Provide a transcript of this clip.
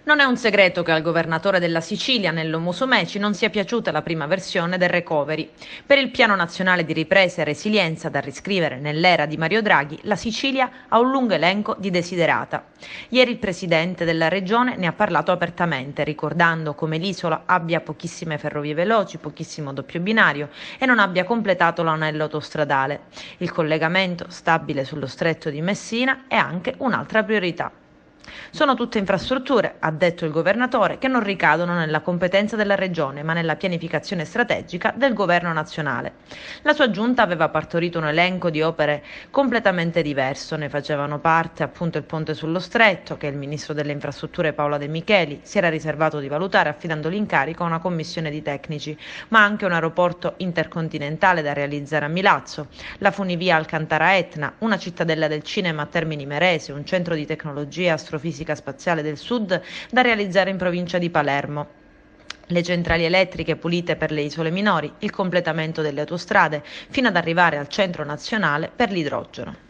Non è un segreto che al governatore della Sicilia, Nello Musumeci, non sia piaciuta la prima versione del recovery. Per il Piano Nazionale di Ripresa e Resilienza da riscrivere nell'era di Mario Draghi, la Sicilia ha un lungo elenco di desiderata. Ieri il presidente della regione ne ha parlato apertamente, ricordando come l'isola abbia pochissime ferrovie veloci, pochissimo doppio binario e non abbia completato l'anello autostradale. Il collegamento stabile sullo stretto di Messina è anche un'altra priorità. Sono tutte infrastrutture, ha detto il governatore, che non ricadono nella competenza della regione, ma nella pianificazione strategica del governo nazionale. La sua giunta aveva partorito un elenco di opere completamente diverso, ne facevano parte appunto il ponte sullo stretto, che il ministro delle infrastrutture Paola De Micheli si era riservato di valutare affidando l'incarico a una commissione di tecnici, ma anche un aeroporto intercontinentale da realizzare a Milazzo, la funivia Alcantara-Etna, una cittadella del cinema a Termini Imerese, un centro di tecnologia astrofisica spaziale del Sud da realizzare in provincia di Palermo. Le centrali elettriche pulite per le isole minori, il completamento delle autostrade fino ad arrivare al centro nazionale per l'idrogeno.